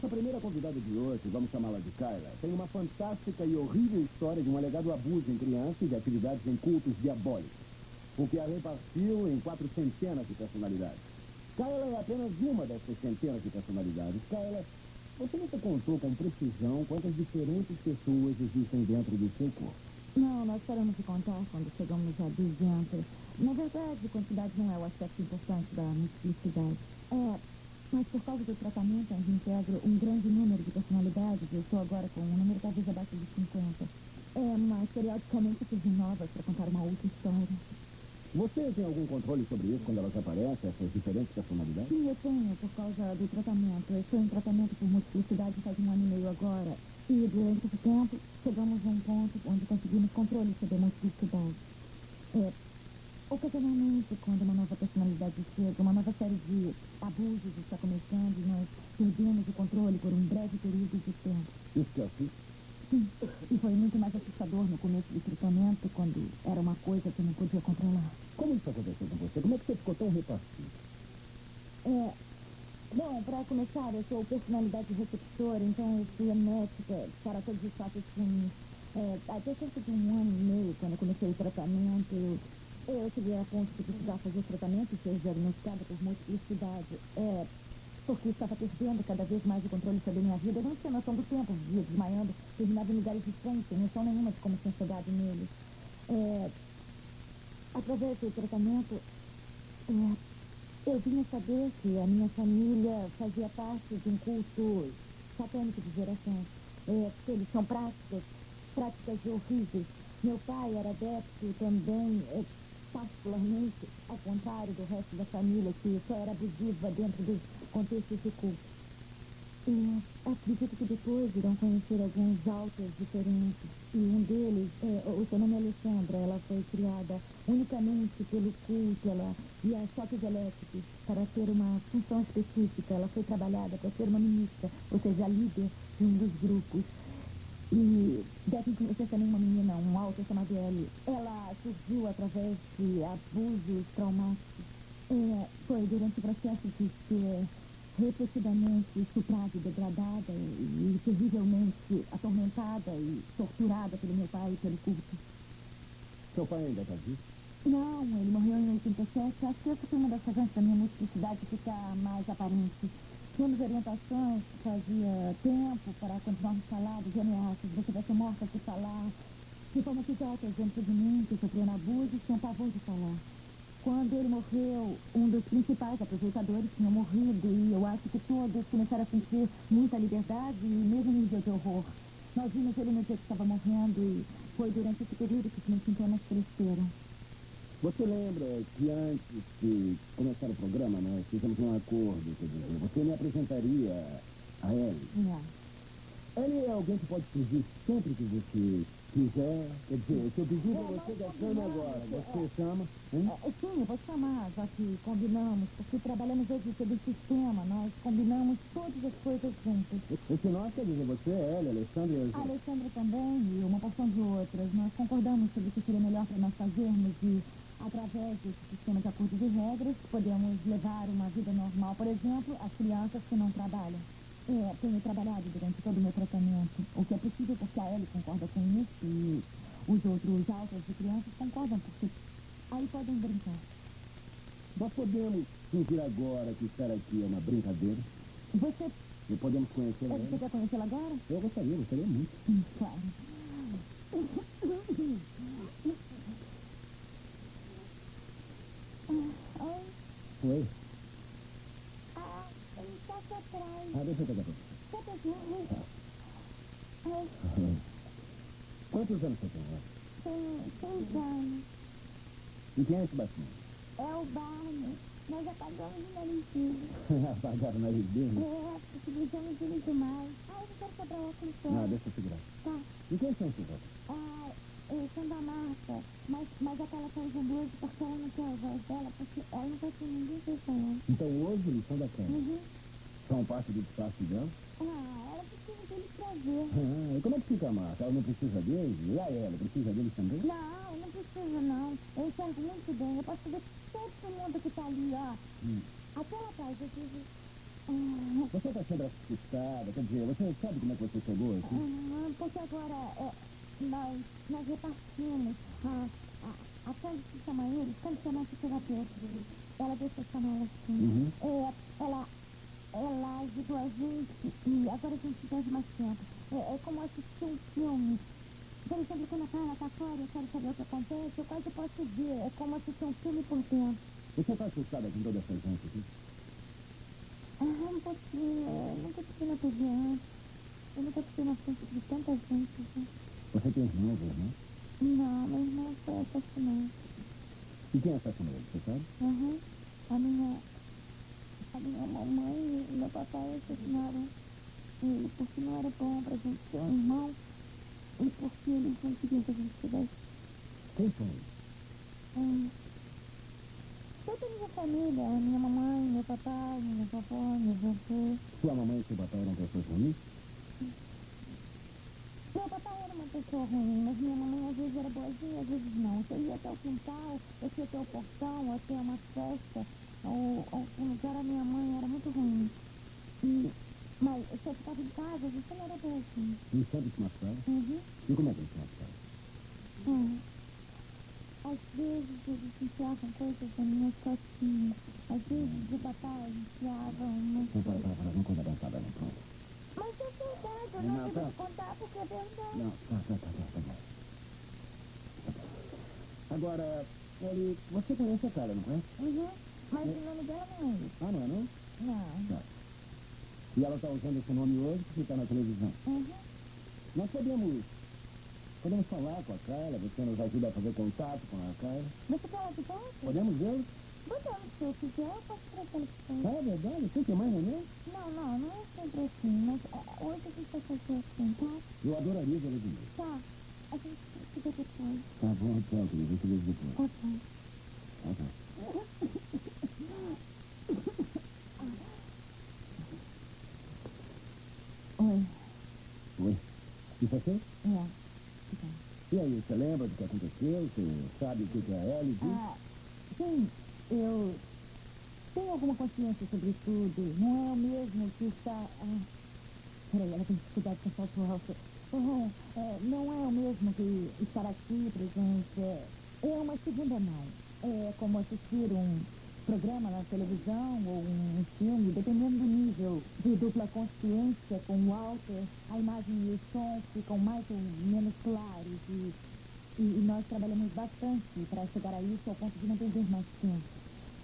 Nossa primeira convidada de hoje, vamos chamá-la de Kyla, tem uma fantástica e horrível história de um alegado abuso em crianças e de atividades em cultos diabólicos, o que a repartiu em 4 centenas de personalidades. Kyla é apenas uma dessas centenas de personalidades. Kyla, você nunca contou com precisão quantas diferentes pessoas existem dentro do seu corpo? Não, nós paramos de contar quando chegamos a 200. Na verdade, quantidade não é o aspecto importante da multiplicidade. Mas por causa do tratamento, a gente integra um grande número de personalidades. Eu estou agora com um número talvez abaixo de 50. Mas periodicamente surgem novas para contar uma outra história. Você tem algum controle sobre isso quando elas aparecem, essas diferentes personalidades? Sim, eu tenho, por causa do tratamento. Eu estou em tratamento por multiplicidade faz 1 ano e meio agora. E durante esse tempo, chegamos a um ponto onde conseguimos controle sobre a multiplicidade. Ocasionalmente, quando uma nova personalidade chega, uma nova série de abusos está começando, nós perdemos o controle por um breve período de tempo. Isso que é assim? Sim, e foi muito mais assustador no começo do tratamento, quando era uma coisa que eu não podia controlar. Como isso aconteceu com você? Como é que você ficou tão repartido? Bom, para começar, eu sou personalidade receptora, então eu fui amnética para todos os fatos ruins. Até cerca de 1 ano e meio, quando eu comecei o tratamento, eu cheguei a ponto de precisar fazer o tratamento e ser diagnosticada por multiplicidade. Porque estava perdendo cada vez mais o controle sobre a minha vida. Eu não tinha noção do tempo, vivia desmaiando, terminava em lugares estranhos, sem noção nenhuma de como tinha chegado nele. Através do tratamento, eu vim a saber que a minha família fazia parte de um culto satânico de geração. Eles são práticas horríveis. Meu pai era adepto também, particularmente ao contrário do resto da família, que só era abusiva dentro dos contextos de culto. Acredito que depois irão conhecer alguns altos diferentes. E um deles, o seu nome é Alessandra, ela foi criada unicamente pelo culto, ela via choques elétricos para ter uma função específica. Ela foi trabalhada para ser uma ministra, ou seja, a líder de um dos grupos. E devem conhecer também uma menina, um alto chamado Ellie. Ela surgiu através de abusos traumáticos. Foi durante o processo de ser repetidamente estuprada e degradada e terrivelmente atormentada e torturada pelo meu pai e pelo culto. Seu pai ainda está vivo? Não, ele morreu em 87. Acho que essa foi uma das razões da minha multiplicidade ficar mais aparente. Temos orientações, fazia tempo para continuarmos calados, ameaças, você vai ser morta se falar. De forma que altas dentro de mim, que sofreu um abuso, tinha pavor de falar. Quando ele morreu, um dos principais aproveitadores tinha morrido e eu acho que todos começaram a sentir muita liberdade e mesmo nível de horror. Nós vimos ele no dia que estava morrendo e foi durante esse período que os meus sintomas cresceram. Você lembra que antes de começar o programa, nós fizemos um acordo, quer dizer, você me apresentaria a Ellie. Ellie é alguém que pode surgir sempre que você quiser. Quer dizer, se eu pedir para você da Chame agora, você chama? Sim, eu vou chamar, já que combinamos, porque trabalhamos hoje sobre o sistema, nós combinamos todas as coisas juntas. Esse nós quer dizer você, Ellie, Alessandra e eu. A Alessandra também e uma porção de outras. Nós concordamos sobre o que seria melhor para nós fazermos e, através desse sistema de acordos e regras, podemos levar uma vida normal. Por exemplo, as crianças que não trabalham. Tenho trabalhado durante todo o meu tratamento, o que é possível porque a Ellie concorda com isso e os outros altos de crianças concordam, porque aí podem brincar. Nós podemos fingir agora que estar aqui é uma brincadeira? E podemos conhecê-la? Você quer conhecê-la agora? Eu gostaria muito. Claro. Oi? Ele está aqui atrás. Deixa eu pegar pra você. Tá pegando? Quantos anos você tem agora? Tem 6 anos. E quem é esse baixinho? É o Barney. Nós apagamos o nariz dele. Apagaram o nariz dele? Porque deixamos ele demais. Eu não quero comprar óculos só. Não, deixa eu segurar. Tá. E quem são esses outros? São da Marta. Mas aquela tá usando hoje porque ela não quer a voz dela, porque ela não quer que ninguém seja falando. Então hoje eles são da Câmara. São parte do disfarce dela? Ela precisa deles pra ver. E como é que fica a Marta? Ela não precisa deles? E a ela precisa deles também? Não precisa não. Eu enxergo muito bem. Eu posso ver todo mundo que tá ali, ó. Até lá atrás, eu preciso... Você está sempre assustada, quer dizer, você sabe como é que você chegou aqui? Porque agora nós repartimos a Candice chama ele, Candice é nossa terapeuta. Ela deixa eu chamar ela assim. Ela ajudou a gente e agora a gente perde mais tempo. É como assistir um filme. Por exemplo, quando a Carla tá fora, eu quero saber o que acontece, eu quase posso ver. É como assistir um filme por dentro. Você está assustada com toda essa gente aqui? Um pouquinho. Eu nunca assisti na TV antes. Eu nunca assisti na frente de tanta gente. Assim. Você tem irmãos, né? Não, meu irmão foi assassinado. E quem assassinou ele, você sabe? A minha mamãe e meu papai assassinaram ele porque não era bom pra gente ter um irmão e porque eles não queriam que a gente tivesse. Quem foi? Toda a minha família, minha mamãe, meu papai, minha vovó, meu avô. Sua mamãe e seu papai eram pessoas ruins? Meu papai era uma pessoa ruim, mas minha mamãe às vezes era boazinha, às vezes não. Eu ia até o quintal, eu ia até o portão, até uma festa, ou um lugar, a minha mãe era muito ruim. Mas se eu ficava em casa, às vezes ela era boa assim. E sempre te machucaram? E como é que eles te machucaram? Às vezes eles enfiavam coisas na minha costinha. Às vezes o papai enfiava uma... Não, para, não conta dançada, não, pronto. Mas é verdade, eu não devo contar porque é verdade. Não, tá bom. Agora, Ellie, você conhece a Carla, não conhece? Mas o nome dela não é isso. Ah, não é não? Não. Tá. E ela está usando esse nome hoje porque está na televisão. Nós podemos falar com a Carla, você nos ajuda a fazer contato com a Carla. Você quer ela de volta? Podemos ver? Podemos, se eu quiser, eu posso trazer ela de volta. Ah, é verdade? Você tem mais neném? Não é sempre assim, mas hoje a gente vai fazer assim, tá? Eu adoraria ver ele de novo. Tá, a gente se vê depois. Tá bom, tchau, querido. Você vê depois. Tá bom. Ok. Oi? E você? E aí, você lembra do que aconteceu? Você sabe o que a Ellie disse? Sim, eu tenho alguma consciência sobre tudo. Não é o mesmo que está... Peraí, ela tem que cuidar com o salto alto. Não é o mesmo que estar aqui presente. É uma segunda mão. É como assistir um programa na televisão ou um filme, dependendo do nível de dupla consciência, com o Walter, a imagem e o som ficam mais ou menos claros e nós trabalhamos bastante para chegar a isso ao ponto de não perder mais tempo.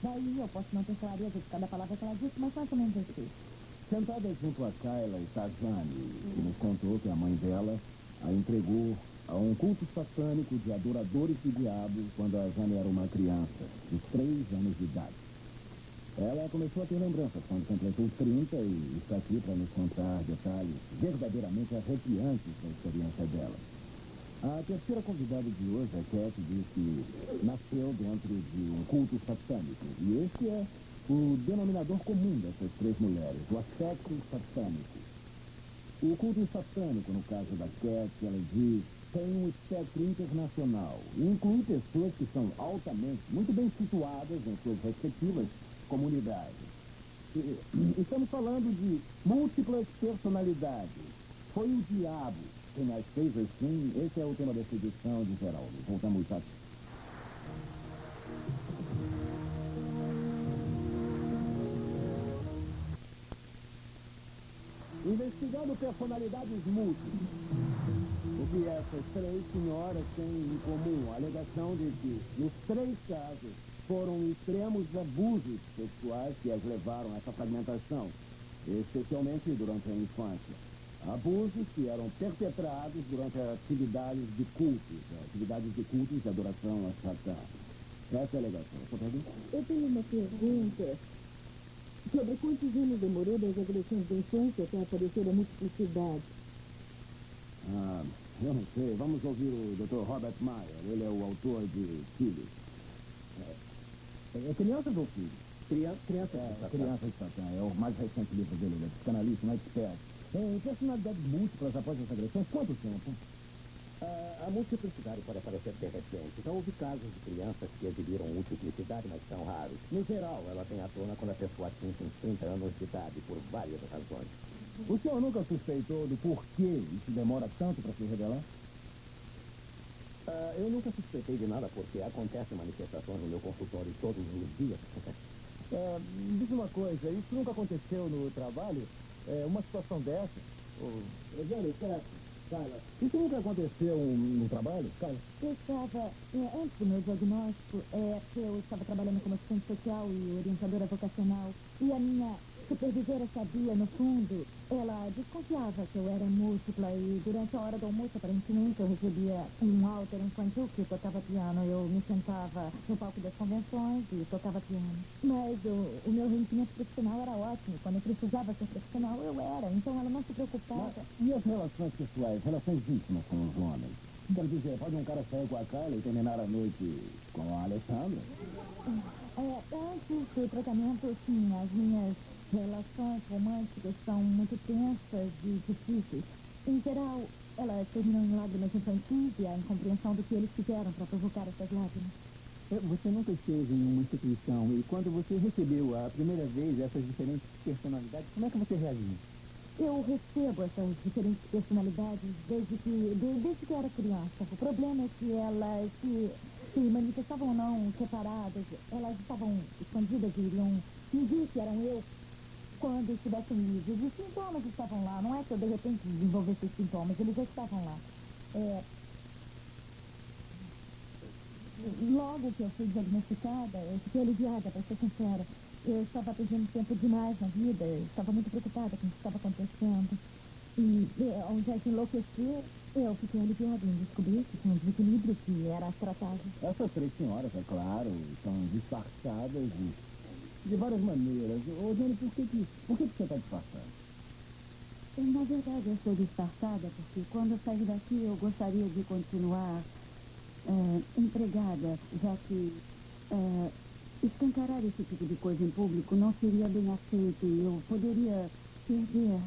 Daí eu posso não ter clareza de cada palavra que ela disse, mas mais ou menos assim. Sentada junto a Carla está a Jane, que nos contou que a mãe dela a entregou a um culto satânico de adoradores do diabo quando a Jane era uma criança, de 3 anos de idade. Ela começou a ter lembranças quando completou 30 e está aqui para nos contar detalhes verdadeiramente arrepiantes da experiência dela. A terceira convidada de hoje, a Cat, diz que nasceu dentro de um culto satânico. E esse é o denominador comum dessas 3 mulheres, o aspecto satânico. O culto satânico, no caso da Cat, ela diz, tem um espectro internacional. E inclui pessoas que são altamente, muito bem situadas em suas respectivas comunidades. Estamos falando de múltiplas personalidades. Foi o diabo quem as fez assim. Esse é o tema dessa edição de Geraldo. Voltamos a... Investigando personalidades múltiplas. O que essas 3 senhoras têm em comum? A alegação de que, nos 3 casos, foram extremos abusos sexuais que as levaram a essa fragmentação, especialmente durante a infância. Abusos que eram perpetrados durante atividades de cultos de adoração a Satã. Essa é a alegação. Sua pergunta? Eu tenho uma pergunta sobre quantos anos demorou das agressões da infância até aparecer a multiplicidade. Eu não sei. Vamos ouvir o Dr. Robert Meyer. Ele é o autor de Filhos. É Crianças ou Filhos? Criança de Satã. É o mais recente livro dele. Ele é psicanalista, mais esperto. Personalidades múltiplas após essa agressão. Quanto tempo? A multiplicidade pode aparecer de repente. Já houve casos de crianças que exibiram multiplicidade, mas são raros. No geral, ela tem à tona quando a pessoa atinge uns 30 anos de idade, por várias razões. O senhor nunca suspeitou do porquê isso demora tanto para se revelar? Eu nunca suspeitei de nada porque acontecem manifestações no meu consultório todos os dias. Diz uma coisa, isso nunca aconteceu no trabalho? Uma situação dessa? Rogério, Carla, isso nunca aconteceu no trabalho? Carla? Eu estava, antes do meu diagnóstico, eu estava trabalhando como assistente social e orientadora vocacional, e a minha supervisora sabia, no fundo, ela desconfiava que eu era múltipla, e durante a hora do almoço, aparentemente, eu recebia um alter infantil que tocava piano. Eu me sentava no palco das convenções e tocava piano. Mas o meu rendimento profissional era ótimo. Quando eu precisava ser profissional, eu era. Então ela não se preocupava. E as relações pessoais, relações íntimas com os homens? Quero dizer, pode um cara sair com a Carla e terminar a noite com a Alessandra? Antes do tratamento, sim, as minhas relações românticas são muito tensas e difíceis. Em geral, elas terminam em lágrimas infantis e a incompreensão do que eles fizeram para provocar essas lágrimas. Você nunca esteve em uma instituição e quando você recebeu a primeira vez essas diferentes personalidades, como é que você reagiu? Eu recebo essas diferentes personalidades desde que eu era criança. O problema é que elas se manifestavam ou não separadas, elas estavam escondidas e iriam fingir que eram eu quando estivessem livres. Os sintomas estavam lá, não é que eu de repente desenvolvesse esses sintomas, eles já estavam lá. Logo que eu fui diagnosticada, eu fiquei aliviada, para ser sincera. Eu estava perdendo tempo demais na vida, eu estava muito preocupada com o que estava acontecendo. E ao invés de enlouquecer, eu fiquei aliviada em descobrir que tinha um desequilíbrio que era tratável. Essas três senhoras, é claro, são disfarçadas de várias maneiras. Ô, Jane, por que você está disfarçada? Na verdade, eu sou disfarçada porque quando eu sair daqui eu gostaria de continuar empregada, já que escancarar esse tipo de coisa em público não seria bem aceito e eu poderia perder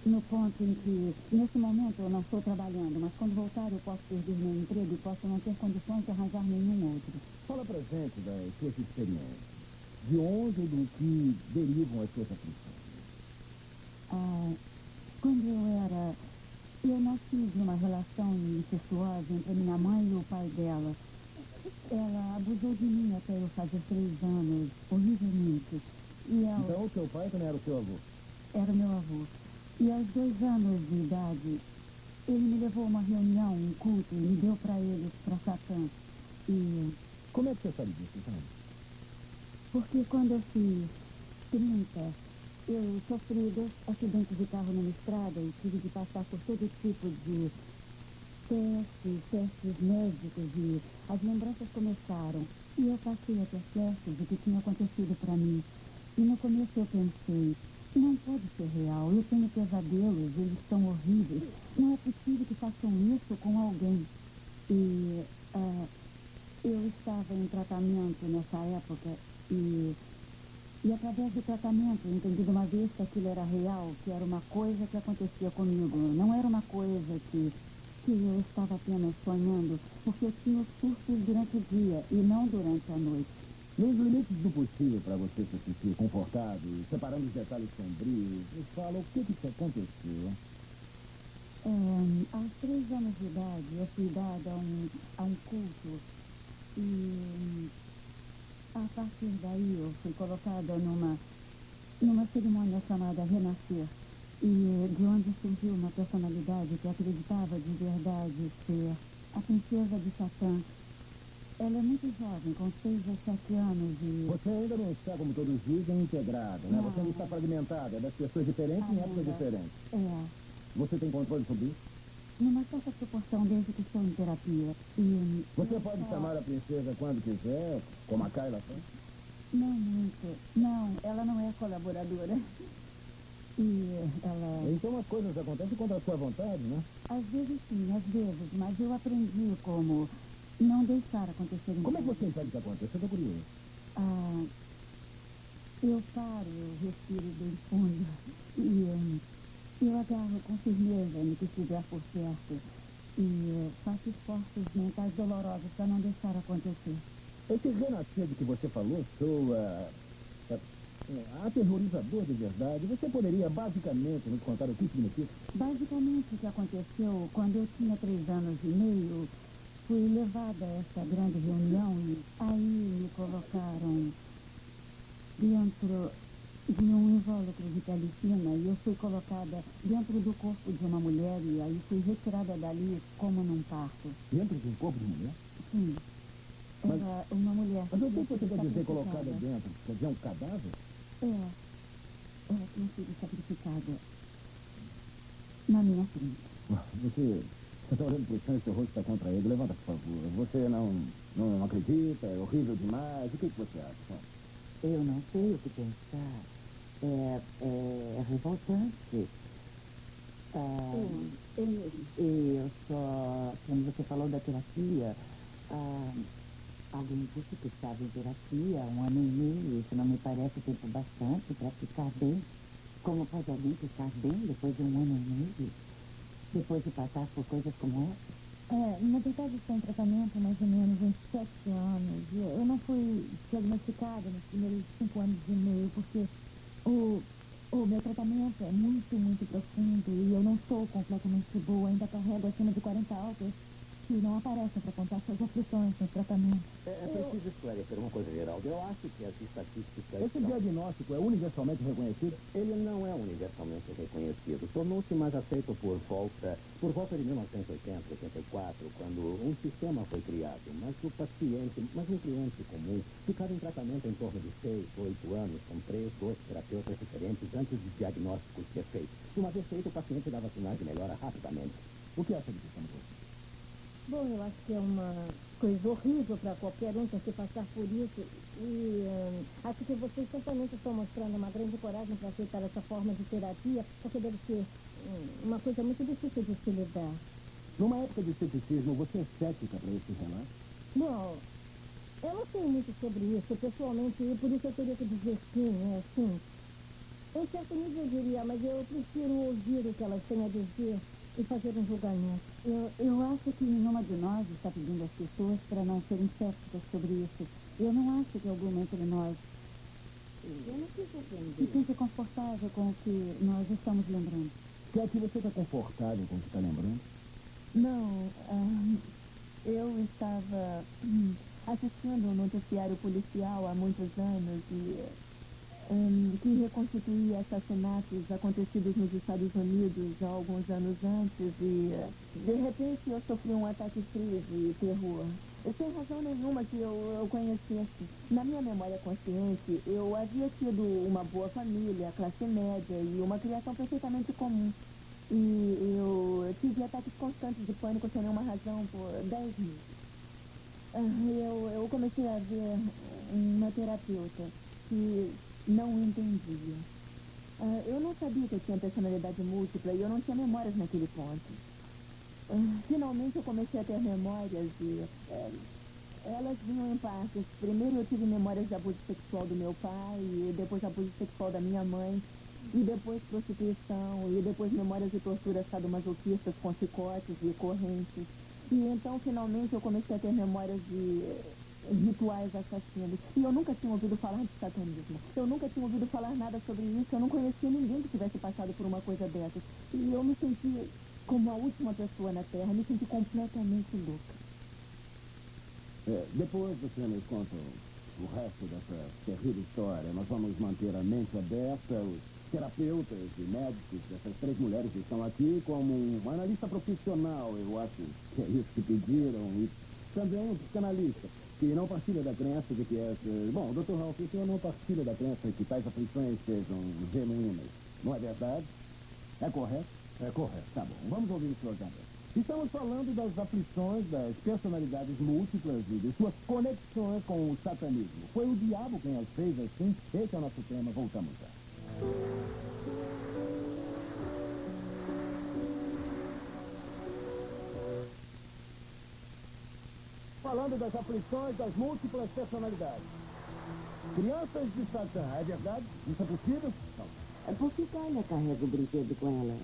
no ponto em que, nesse momento, eu não estou trabalhando, mas quando voltar eu posso perder meu emprego e posso não ter condições de arranjar nenhum outro. Fala pra gente das suas experiências. De onde e do que derivam as suas aflições? Quando eu nasci de uma relação incestuosa entre a minha mãe e o pai dela. Ela abusou de mim até eu fazer 3 anos, horrivelmente. Então o seu pai também era o seu avô? Era meu avô. E aos 2 anos de idade, ele me levou a uma reunião, um culto, e me deu para eles, para Satã. E como é que você sabe disso, então? porque quando eu fiz 30, eu sofri 2 acidentes de carro numa estrada e tive de passar por todo tipo de testes médicos e as lembranças começaram. E eu passei a ter flashes do que tinha acontecido para mim. E no começo eu pensei, não pode ser real, eu tenho pesadelos, eles são horríveis. Não é possível que façam isso com alguém. E eu estava em tratamento nessa época e através do tratamento eu entendi de uma vez que aquilo era real, que era uma coisa que acontecia comigo. Não era uma coisa que eu estava apenas sonhando, porque eu tinha os surtos durante o dia e não durante a noite. Nos limites do possível para você se sentir confortável, separando os detalhes sombrios, me fala o que aconteceu. Aos 3 anos de idade, eu fui dada a um culto e a partir daí eu fui colocada numa cerimônia chamada Renascer. E de onde surgiu uma personalidade que acreditava de verdade ser a princesa de Satã. Ela é muito jovem, com 6 ou 7 anos e... Você ainda não está, como todos dizem, integrada, né? Você não está fragmentada, é das pessoas diferentes em épocas diferentes. Você tem controle sobre isso? Numa certa proporção, desde que estou em terapia. E você pode chamar a princesa quando quiser, como a Carla faz? Não muito. Não, ela não é colaboradora. E ela... Então as coisas acontecem contra a sua vontade, né? Às vezes sim, às vezes. Mas eu aprendi como não deixar acontecer. Como é que você sabe que acontece? Eu estou curioso. Eu paro, eu respiro bem fundo. E eu agarro com firmeza no que estiver por perto. E faço esforços mentais dolorosos para não deixar acontecer. Esse renascer de que você falou soa aterrorizador de verdade. Você poderia basicamente nos contar o que significa? Basicamente, o que aconteceu quando eu tinha 3 anos e meio, fui levada a essa grande reunião e aí me colocaram dentro de um invólucro de pele fina e eu fui colocada dentro do corpo de uma mulher e aí fui retirada dali como num parto. Dentro de um corpo de mulher? Sim, era uma mulher. Mas o que você quer dizer sacrificada. colocada dentro? Quer dizer um cadáver? Ela tinha sido sacrificada na minha frente. Você está olhando para o chão e seu rosto está contraído. Levanta, por favor. Você não acredita? É horrível demais. O que você acha? Eu não sei o que pensar. É revoltante. Eu só, quando você falou da terapia, alguém disse que estava em terapia há 1 ano e meio. Isso não me parece tempo bastante para ficar bem. Como pode alguém ficar bem depois de 1 ano e meio? Depois de passar por coisas como essa? Na verdade, estou em tratamento há mais ou menos uns 7 anos. Eu não fui diagnosticada nos primeiros 5 anos e meio, porque o meu tratamento é muito, muito profundo e eu não sou completamente boa. Ainda carrego acima de 40 altas que não aparecem para contar suas aflições no tratamento. É preciso esclarecer uma coisa, Geraldo. Eu acho que as estatísticas... Esse diagnóstico é universalmente reconhecido? Ele não é universalmente reconhecido. Tornou-se mais aceito por volta de 1980, 84, quando um sistema foi criado. Mas um cliente comum ficava em tratamento em torno de 6, 8 anos, com 3, 2 terapeutas diferentes antes de diagnóstico ser feito. Uma vez feito, o paciente dava sinais de melhora rapidamente. O que acha disso, André? Bom, eu acho que é uma coisa horrível para qualquer um ter que passar por isso. E acho que vocês certamente estão mostrando uma grande coragem para aceitar essa forma de terapia, porque deve ser uma coisa muito difícil de se lidar. Numa época de ceticismo, você é cética para esse relato? Bom, eu não sei muito sobre isso, pessoalmente, e por isso eu teria que dizer sim, sim. Em certo nível eu diria, mas eu prefiro ouvir o que elas têm a dizer e fazer um julgamento. Eu acho que nenhuma de nós está pedindo às pessoas para não serem céticas sobre isso. Eu não acho que alguma entre nós Eu não fico se ofendida. sinta confortável com o que nós estamos lembrando. Que aqui você está confortável com o que está lembrando? Não, eu estava assistindo um noticiário policial há muitos anos e que reconstituía assassinatos acontecidos nos Estados Unidos há alguns anos antes e de repente eu sofri um ataque de crise e terror. Sem razão nenhuma que eu conhecesse. Na minha memória consciente, eu havia tido uma boa família, classe média e uma criação perfeitamente comum. E eu tive ataques constantes de pânico sem nenhuma razão por 10 meses. Eu comecei a ver uma terapeuta que não entendia. Eu não sabia que eu tinha personalidade múltipla e eu não tinha memórias naquele ponto. Finalmente eu comecei a ter memórias e elas vinham em partes. Primeiro eu tive memórias de abuso sexual do meu pai, e depois abuso sexual da minha mãe, e depois prostituição, e depois memórias de tortura sadomasoquistas com chicotes e correntes. E então finalmente eu comecei a ter memórias de rituais assassinos. E eu nunca tinha ouvido falar de satanismo. Eu nunca tinha ouvido falar nada sobre isso. Eu não conhecia ninguém que tivesse passado por uma coisa dessas. E eu me senti como a última pessoa na Terra. Me senti completamente louca. Depois você nos conta o resto dessa terrível história. Nós vamos manter a mente aberta. Os terapeutas e médicos dessas 3 mulheres estão aqui como um analista profissional. Eu acho que é isso que pediram. E também um psicanalista que não partilha da crença de que Bom, o Dr. Ralph, o senhor não partilha da crença de que tais aflições sejam genuínas. Não é verdade? É correto? É correto. Tá bom. Vamos ouvir o senhor também. Estamos falando das aflições, das personalidades múltiplas e de suas conexões com o satanismo. Foi o diabo quem as fez assim? Esse é o nosso tema. Voltamos já. Falando das aflições das múltiplas personalidades. Crianças de Satã, é verdade? Isso é possível? Não. Por que Carla carrega o brinquedo com ela?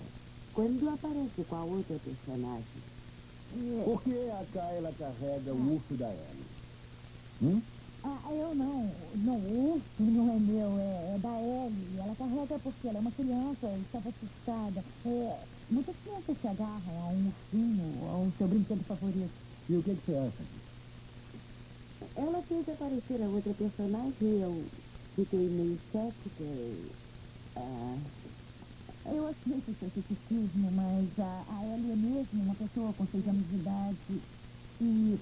Quando aparece com a outra personagem, Por que a Kayla carrega o urso da Ellie? Eu não. Não, o urso não é meu, é da Ellie. Ela carrega porque ela é uma criança, estava assustada. Muitas crianças se agarram a um ursinho, ao seu brinquedo favorito. E o que você acha disso? Ela fez aparecer a outra personagem e eu fiquei meio cética. Eu aceito o seu ceticismo, mas a Ellie é mesmo uma pessoa com 6 anos de idade e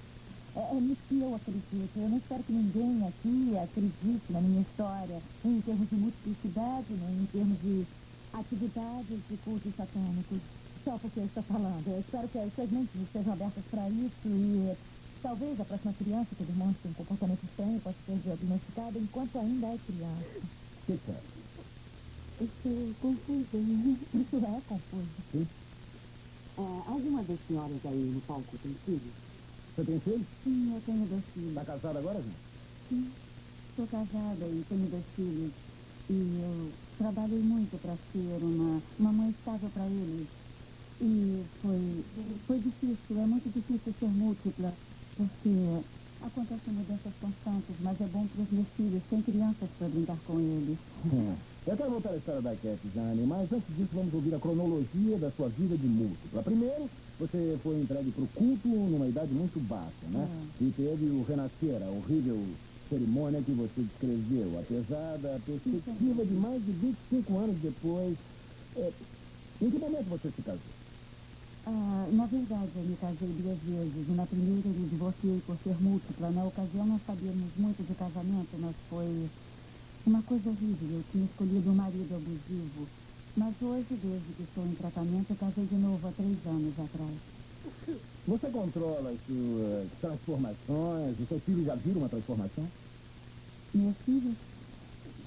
é nisso que eu acredito. Eu não espero que ninguém aqui acredite na minha história em termos de multiplicidade, nem em termos de atividades de cultos satânicos. Só porque eu estou falando. Eu espero que as suas mentes estejam abertas para isso e talvez a próxima criança que demonstre um comportamento estranho possa ser diagnosticada enquanto ainda é criança. O que você acha? Estou confusa. Isso é confuso. Sim? Alguma das senhoras aí no palco tem filhos? Você tem filho? Sim, eu tenho 2 filhos. Está casada agora, gente? Sim, sou casada e tenho 2 filhos. E eu trabalhei muito para ser uma mãe estável para eles. E foi difícil, é muito difícil ser múltipla, porque acontecem mudanças constantes, mas é bom para os meus filhos, tem crianças para brincar com eles. Eu quero voltar à história da Cat, Jane, mas antes disso vamos ouvir a cronologia da sua vida de múltipla. Primeiro, você foi entregue para o culto numa idade muito baixa, né? E teve o renascer, a horrível cerimônia que você descreveu, apesar da perspectiva de mais de 25 anos depois. Em que momento você se casou? Na verdade, eu me casei 2 vezes. E na primeira eu me divorciei por ser múltipla. Na ocasião não sabíamos muito de casamento, mas foi uma coisa horrível. Eu tinha escolhido um marido abusivo. Mas hoje, desde que estou em tratamento, eu casei de novo há 3 anos atrás. Você controla as suas transformações? Os seus filhos já viram uma transformação? Meus filhos?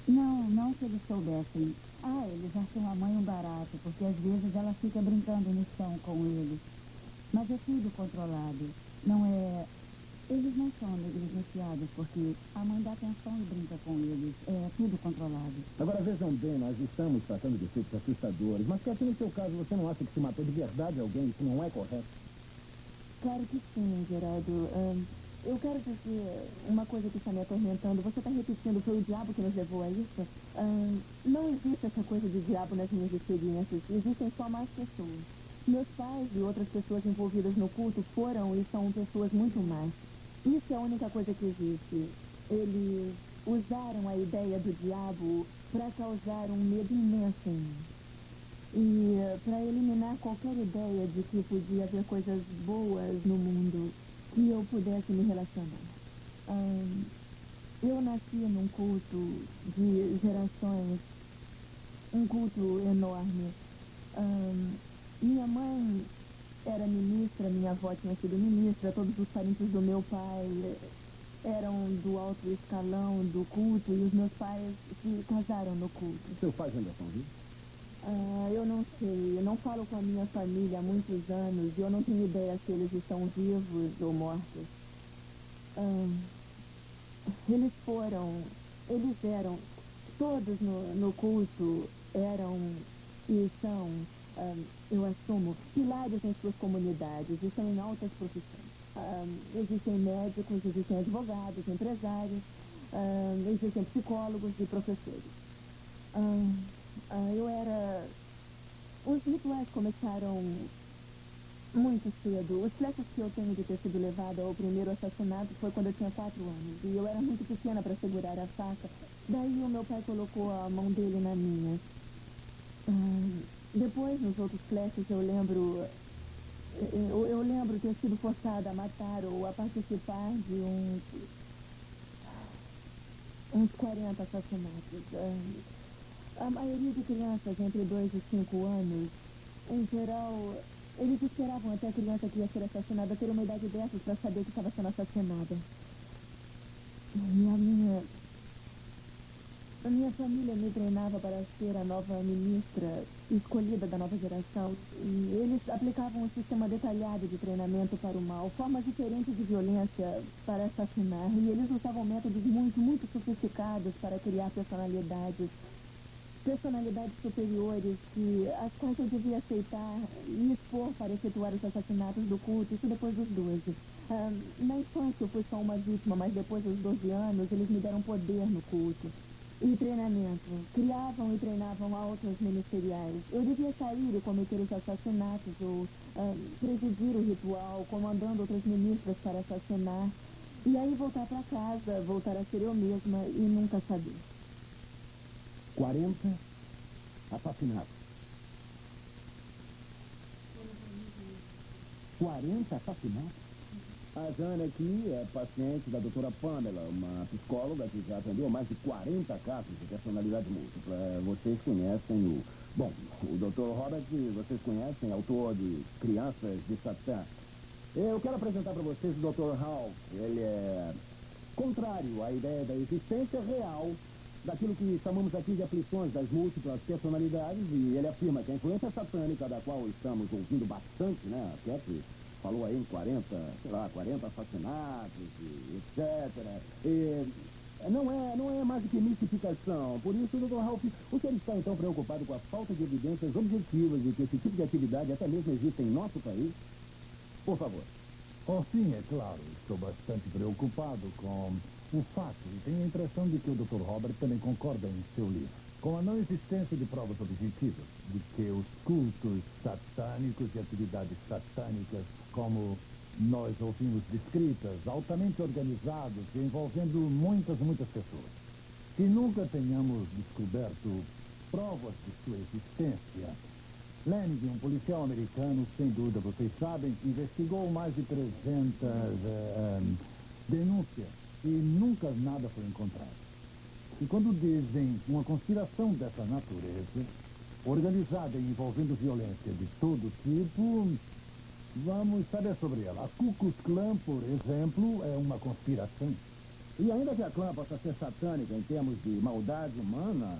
Não que eles soubessem. Eles acham a mãe um barato, porque às vezes ela fica brincando no chão com eles. Mas é tudo controlado. Não é... Eles não são negligenciados, porque a mãe dá atenção e brinca com eles. É tudo controlado. Agora vejam bem, nós estamos tratando de efeitos assustadores, mas que no seu caso você não acha que se matou de verdade alguém? Isso não é correto? Claro que sim, Geraldo. Eu quero dizer uma coisa que está me atormentando. Você está repetindo, foi o diabo que nos levou a isso? Não existe essa coisa de diabo nas minhas experiências. Existem só más pessoas. Meus pais e outras pessoas envolvidas no culto foram e são pessoas muito más. Isso é a única coisa que existe. Eles usaram a ideia do diabo para causar um medo imenso em mim. E para eliminar qualquer ideia de que podia haver coisas boas no mundo que eu pudesse me relacionar. Eu nasci num culto de gerações, um culto enorme. Minha mãe era ministra, minha avó tinha sido ministra, todos os parentes do meu pai eram do alto escalão do culto e os meus pais se casaram no culto. Seus pais ainda estão vivos? Eu não sei, eu não falo com a minha família há muitos anos e eu não tenho ideia se eles estão vivos ou mortos. Eles eram, todos no culto eram e são, eu assumo, pilares em suas comunidades e são em altas profissões. Existem médicos, existem advogados, empresários, existem psicólogos e professores. Os rituais começaram muito cedo. Os flechas que eu tenho de ter sido levada ao primeiro assassinato foi quando eu tinha 4 anos. E eu era muito pequena para segurar a faca. Daí o meu pai colocou a mão dele na minha. Depois, nos outros flechas, eu lembro ter sido forçada a matar ou a participar de uns 40 assassinatos. A maioria de crianças entre 2 e 5 anos, em geral, eles esperavam até a criança que ia ser assassinada ter uma idade dessas para saber que estava sendo assassinada. E a minha família me treinava para ser a nova ministra escolhida da nova geração. E eles aplicavam um sistema detalhado de treinamento para o mal, formas diferentes de violência para assassinar. E eles usavam métodos muito, muito sofisticados para criar personalidades. personalidades superiores as quais eu devia aceitar e expor para efetuar os assassinatos do culto, isso depois dos 12. Na infância eu fui só uma vítima, mas depois dos 12 anos eles me deram poder no culto. E treinamento. Criavam e treinavam altos ministeriais. Eu devia sair e cometer os assassinatos ou presidir o ritual, comandando outros ministros para assassinar. E aí voltar para casa, voltar a ser eu mesma e nunca saber. 40 assassinatos. 40 assassinatos? A Jane aqui é paciente da doutora Pamela, uma psicóloga que já atendeu mais de 40 casos de personalidade múltipla. Vocês conhecem o... Bom, o Dr. Robert, vocês conhecem, autor de Crianças de Satã. Eu quero apresentar para vocês o Dr. Hall. Ele é contrário à ideia da existência real daquilo que chamamos aqui de aflições das múltiplas personalidades, e ele afirma que a influência satânica, da qual estamos ouvindo bastante, né, a Cathy falou aí em 40 assassinatos, e etc. Não é mais do que mistificação. Por isso, Dr. Ralph, o senhor está então preocupado com a falta de evidências objetivas de que esse tipo de atividade até mesmo existe em nosso país? Por favor. Oh, sim, é claro. Estou bastante preocupado com o fato, e tenho a impressão de que o Dr. Robert também concorda em seu livro, com a não existência de provas objetivas de que os cultos satânicos e atividades satânicas, como nós ouvimos descritas, altamente organizados e envolvendo muitas pessoas, que nunca tenhamos descoberto provas de sua existência. Lenig, um policial americano, sem dúvida, vocês sabem, que investigou mais de 300 denúncias e nunca nada foi encontrado. E quando dizem uma conspiração dessa natureza, organizada e envolvendo violência de todo tipo, vamos saber sobre ela. A Ku Klux Klan, por exemplo, é uma conspiração. E ainda que a clã possa ser satânica em termos de maldade humana,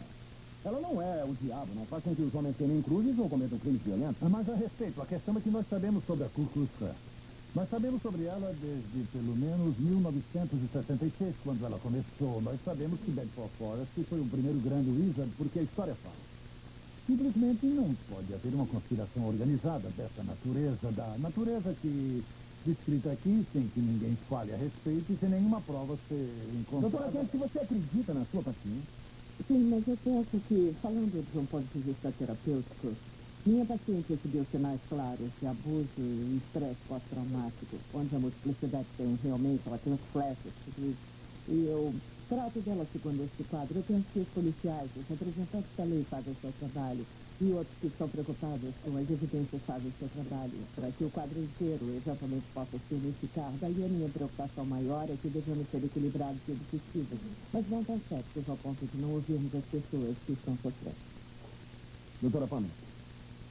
ela não é o diabo, não faz com que os homens queimem cruzes ou cometam crimes violentos. Mas a respeito, a questão é que nós sabemos sobre a Ku Klux Klan. Nós sabemos sobre ela desde pelo menos 1976, quando ela começou. Nós sabemos que Bedford Forrest foi o primeiro grande wizard, porque a história fala. Simplesmente não pode haver uma conspiração organizada dessa natureza, da natureza que descrita aqui, sem que ninguém fale a respeito e sem nenhuma prova ser encontrada. Doutora, se você acredita na sua paciente? Sim, mas eu penso que, falando de um ponto de vista terapêutico, minha paciente recebeu sinais claros de abuso e estresse pós-traumático, onde a multiplicidade tem realmente, ela tem os flashes, tudo isso. E eu trato dela segundo esse quadro. Eu penso que os policiais, os representantes da lei fazem o seu trabalho e outros que estão preocupados com as evidências fazem o seu trabalho, para que o quadro inteiro eventualmente possa se unificar. Daí a minha preocupação maior é que devemos ser equilibrados e objetivos, mas não tão céticos ao ponto de não ouvirmos as pessoas que estão sofrendo. Doutora Pamela.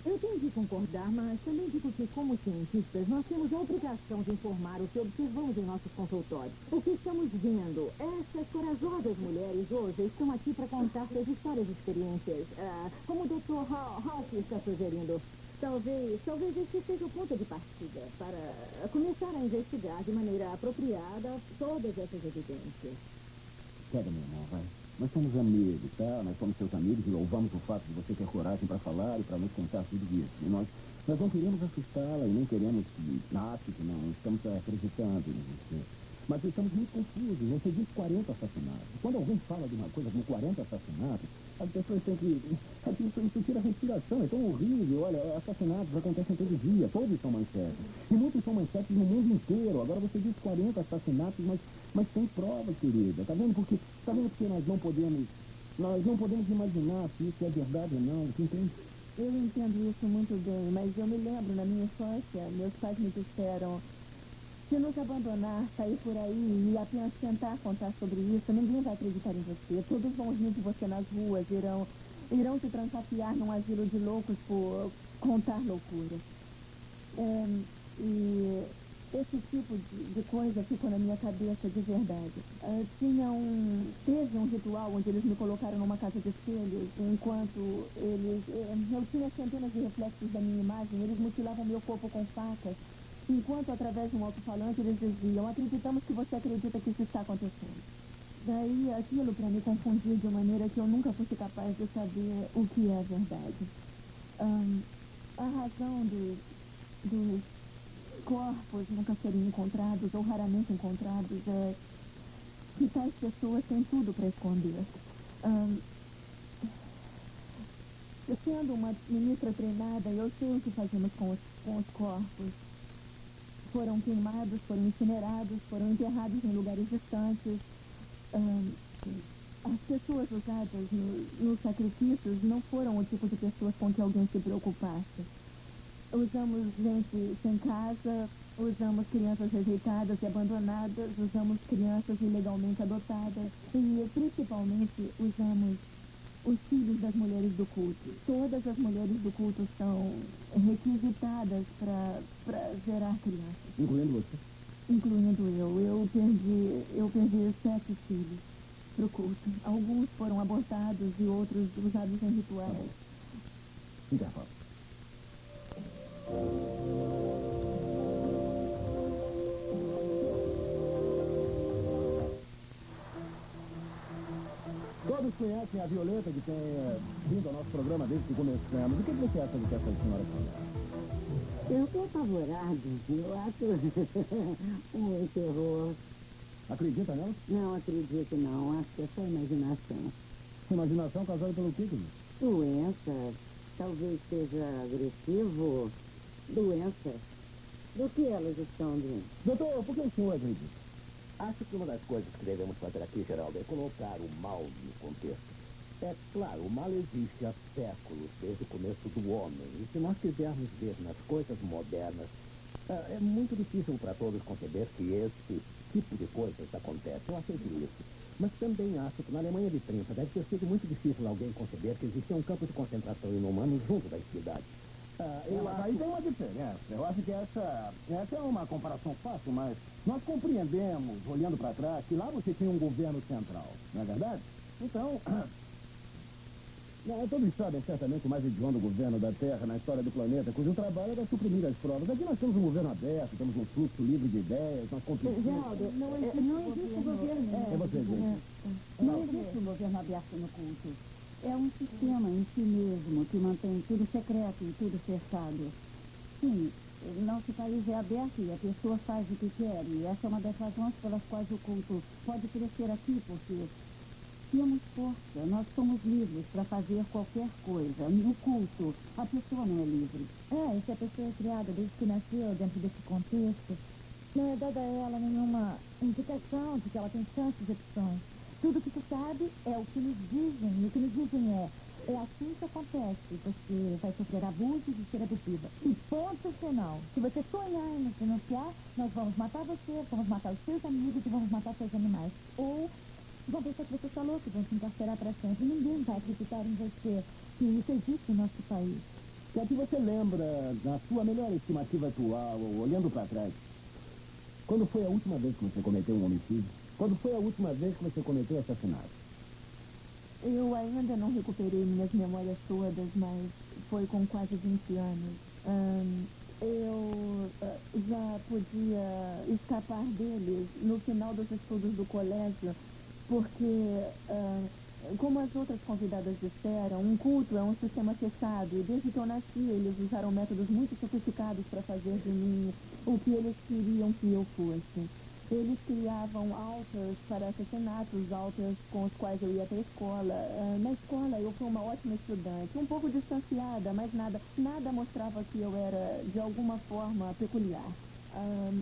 Eu tenho de concordar, mas também digo que, como cientistas, nós temos a obrigação de informar o que observamos em nossos consultórios. O que estamos vendo? Essas corajosas mulheres hoje estão aqui para contar suas histórias e experiências. Como o Dr. Hawke está sugerindo, talvez esse seja o ponto de partida para começar a investigar de maneira apropriada todas essas evidências. Pega, meu irmão, vai. Nós somos amigos, tá? Nós somos seus amigos e louvamos o fato de você ter coragem para falar e para nos contar tudo isso. E nós não queremos assustá-la e nem queremos que não estamos acreditando em você. Mas estamos muito confusos. Você disse 40 assassinatos. Quando alguém fala de uma coisa como 40 assassinatos, as pessoas têm que... Isso tira a respiração, é tão horrível. Olha, assassinatos acontecem todo dia, todos são manchetes. E muitos são manchetes no mundo inteiro. Agora você disse 40 assassinatos, mas tem prova, querida. Tá vendo porque nós não podemos imaginar se isso é verdade ou não, você entende? Eu entendo isso muito bem, mas eu me lembro, na minha infância, meus pais me disseram: se nos abandonar, sair por aí e apenas tentar contar sobre isso, ninguém vai acreditar em você. Todos vão rir de você nas ruas, irão te trancafiar num asilo de loucos por contar loucuras. E esse tipo de coisa ficou na minha cabeça de verdade. Teve um ritual onde eles me colocaram numa casa de espelhos, enquanto eu tinha centenas de reflexos da minha imagem, eles mutilavam meu corpo com facas, enquanto através de um alto-falante eles diziam: acreditamos que você acredita que isso está acontecendo. Daí aquilo para me confundir de maneira que eu nunca fosse capaz de saber o que é verdade. A razão dos corpos nunca serem encontrados ou raramente encontrados é que tais pessoas têm tudo para esconder. Sendo uma ministra treinada, eu sei o que fazemos com os corpos. Foram queimados, foram incinerados, foram enterrados em lugares distantes. As pessoas usadas nos sacrifícios não foram o tipo de pessoas com que alguém se preocupasse. Usamos gente sem casa, usamos crianças rejeitadas e abandonadas, usamos crianças ilegalmente adotadas e, principalmente, usamos os filhos das mulheres do culto. Todas as mulheres do culto são requisitadas para gerar crianças. Incluindo você? Incluindo eu. Eu perdi 7 filhos para o culto. Alguns foram abortados e outros usados em rituais. Intervalo. Todos conhecem a Violeta, que tem vindo ao nosso programa desde que começamos. O que você acha do que essa senhora fala? Eu estou apavorado. Eu acho um terror. Acredita nela? Não acredito, não. Acho que é só imaginação. Imaginação causada pelo quê, querido? Doença. Talvez seja agressivo. Doença. Do que elas estão doentes? Doutor, por que o senhor acredita? Acho que uma das coisas que devemos fazer aqui, Geraldo, é colocar o mal no contexto. É claro, o mal existe há séculos, desde o começo do homem. E se nós quisermos ver nas coisas modernas, é muito difícil para todos conceber que esse tipo de coisas acontece. Eu aceito isso. Mas também acho que na Alemanha de 30 deve ter sido muito difícil alguém conceber que existia um campo de concentração inumano junto da cidade. Aí tem uma diferença. Eu acho que essa é uma comparação fácil, mas nós compreendemos, olhando para trás, que lá você tinha um governo central, não é verdade? Então, todos sabem certamente o mais hediondo governo da Terra na história do planeta, cujo trabalho era suprimir as provas. Aqui nós temos um governo aberto, temos um fluxo livre de ideias, nós compreendemos. Geraldo, não existe governo. É você, gente. Não existe um governo aberto no culto. É um sistema em si mesmo que mantém tudo secreto e tudo cercado. Sim, nosso país é aberto e a pessoa faz o que quer. E essa é uma das razões pelas quais o culto pode crescer aqui, porque temos força, nós somos livres para fazer qualquer coisa. No culto, a pessoa não é livre. E se a pessoa é criada desde que nasceu dentro desse contexto, não é dada a ela nenhuma indicação de que ela tem chances de opções. Tudo que se sabe é o que nos dizem, e o que nos dizem é assim que acontece, você vai sofrer abusos e ser abusida. E ponto final. Se você sonhar em nos denunciar, nós vamos matar você, vamos matar os seus amigos e vamos matar seus animais. Ou vão pensar que você está louco, vão te encarcerar para sempre. Ninguém vai acreditar em você, que isso existe no nosso país. E aqui você lembra da sua melhor estimativa atual, olhando para trás, quando foi a última vez que você cometeu um homicídio? Quando foi a última vez que você cometeu assassinato? Eu ainda não recuperei minhas memórias todas, mas foi com quase 20 anos. Eu já podia escapar deles no final dos estudos do colégio, porque, como as outras convidadas disseram, um culto é um sistema fechado, e desde que eu nasci eles usaram métodos muito sofisticados para fazer de mim o que eles queriam que eu fosse. Eles criavam altas para assassinatos, altas com os quais eu ia para a escola. Na escola eu fui uma ótima estudante, um pouco distanciada, mas nada mostrava que eu era de alguma forma peculiar.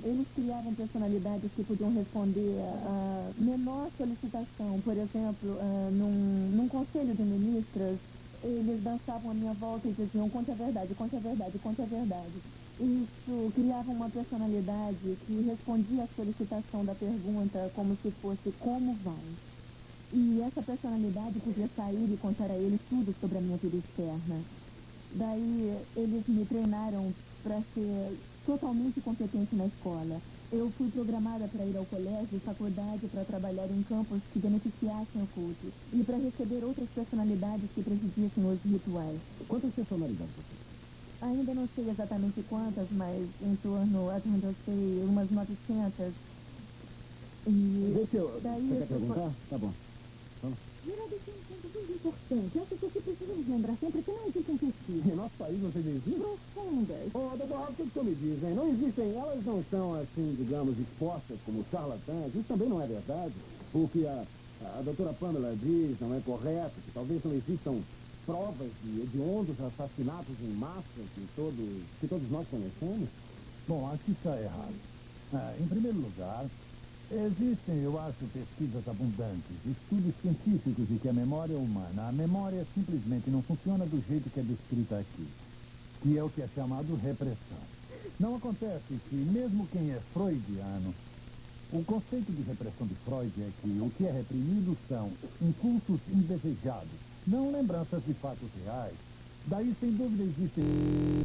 Eles criavam personalidades que podiam responder a menor solicitação. Por exemplo, num conselho de ministras, eles dançavam à minha volta e diziam: conte a verdade, conte a verdade, conte a verdade. Isso criava uma personalidade que respondia à solicitação da pergunta como se fosse como vai. E essa personalidade podia sair e contar a eles tudo sobre a minha vida externa. Daí eles me treinaram para ser totalmente competente na escola. Eu fui programada para ir ao colégio e faculdade para trabalhar em campos que beneficiassem o culto e para receber outras personalidades que presidissem os rituais. Quantas personalidades você? Ainda não sei exatamente quantas, mas em torno, até onde eu sei, umas 900. E Deixa eu... daí Você eu quer perguntar? Tá bom. Geraldo, tem um ponto muito importante. Acho que precisamos lembrar sempre que não existem pesquisas Em nosso país você diz isso? profundas. Ô, doutor Rob, o que o senhor me diz, hein? Não existem, elas não são, assim, digamos, expostas como charlatãs. Isso também não é verdade. O que a doutora Pamela diz não é correto, que talvez não existam provas de hediondos assassinatos em massa que todos nós conhecemos. Bom, acho que está errado. Em primeiro lugar, existem, eu acho, pesquisas abundantes, estudos científicos de que a memória humana, a memória simplesmente não funciona do jeito que é descrita aqui, que é o que é chamado repressão. Não acontece que, mesmo quem é freudiano, o conceito de repressão de Freud é que o que é reprimido são impulsos indesejados, não lembranças de fatos reais. Daí, sem dúvida, existem